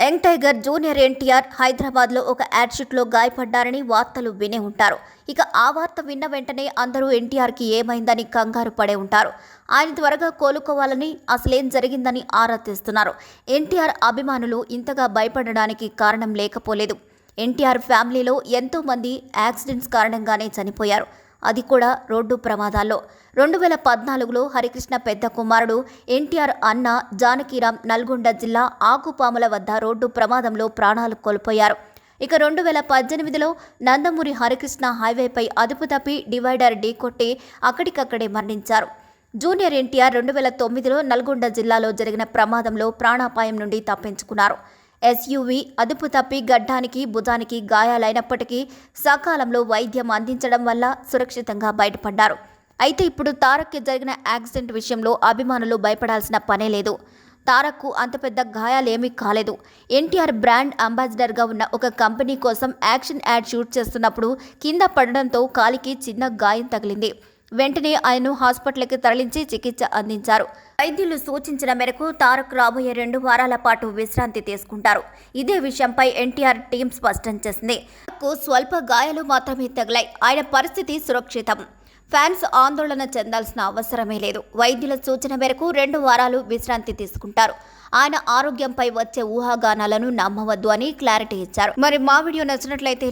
Young tiger junior NTR హైదరాబాద్లో ఒక add షూట్లో గాయపడ్డారని వార్తలు వినే ఉంటారు. ఇక ఆ వార్త విన్న వెంటనే అందరూ ఎన్టీఆర్కి ఏమైందని కంగారు పడే ఉంటారు. ఆయన త్వరగా కోలుకోవాలని, అసలేం జరిగిందని ఆరా తీస్తున్నారు. ఎన్టీఆర్ అభిమానులు ఇంతగా భయపడడానికి కారణం లేకపోలేదు. ఎన్టీఆర్ ఫ్యామిలీలో ఎంతో మంది యాక్సిడెంట్స్ కారణంగానే చనిపోయారు. అది కూడా రోడ్డు ప్రమాదాల్లో. 2014లో హరికృష్ణ పెద్ద కుమారుడు ఎన్టీఆర్ అన్న జానకీరాం నల్గొండ జిల్లా ఆకుపాముల వద్ద రోడ్డు ప్రమాదంలో ప్రాణాలు కోల్పోయారు. ఇక 2018లో నందమూరి హరికృష్ణ హైవేపై అదుపు తప్పి డివైడర్ ఢీకొట్టి అక్కడికక్కడే మరణించారు. జూనియర్ ఎన్టీఆర్ 2009లో నల్గొండ జిల్లాలో జరిగిన ప్రమాదంలో ప్రాణాపాయం నుండి తప్పించుకున్నారు. ఎస్యూవీ అదుపు తప్పి గడ్డానికి, భుజానికి గాయాలైనప్పటికీ సకాలంలో వైద్యం అందించడం వల్ల సురక్షితంగా బయటపడ్డారు. అయితే ఇప్పుడు తారక్కి జరిగిన యాక్సిడెంట్ విషయంలో అభిమానులు భయపడాల్సిన పనే లేదు. తారక్కు అంత పెద్ద గాయాలేమీ కాలేదు. ఎన్టీఆర్ బ్రాండ్ అంబాసిడర్గా ఉన్న ఒక కంపెనీ కోసం యాక్షన్ యాడ్ షూట్ చేస్తున్నప్పుడు కింద పడడంతో కాలికి చిన్న గాయం తగిలింది. వెంటనే ఆయన్ను హాస్పిటల్కి తరలించి చికిత్స అందించారు. వైద్యులు సూచించిన మేరకు తారక్ రాబోయే 2 వారాల పాటు విశ్రాంతి తీసుకుంటారు. ఇదే విషయంపై ఎన్టీఆర్ టీం స్పష్టం చేసింది. తారక్కు స్వల్ప గాయాలు మాత్రమే తగిలాయి. ఆయన పరిస్థితి సురక్షితం. ఫ్యాన్స్ ఆందోళన చెందాల్సిన అవసరమే లేదు. వైద్యుల సూచన మేరకు 2 వారాలు విశ్రాంతి తీసుకుంటారు. ఆయన ఆరోగ్యంపై వచ్చే ఊహాగానాలను నమ్మవద్దు అని క్లారిటీ ఇచ్చారు. మరి మా వీడియో నచ్చినట్లయితే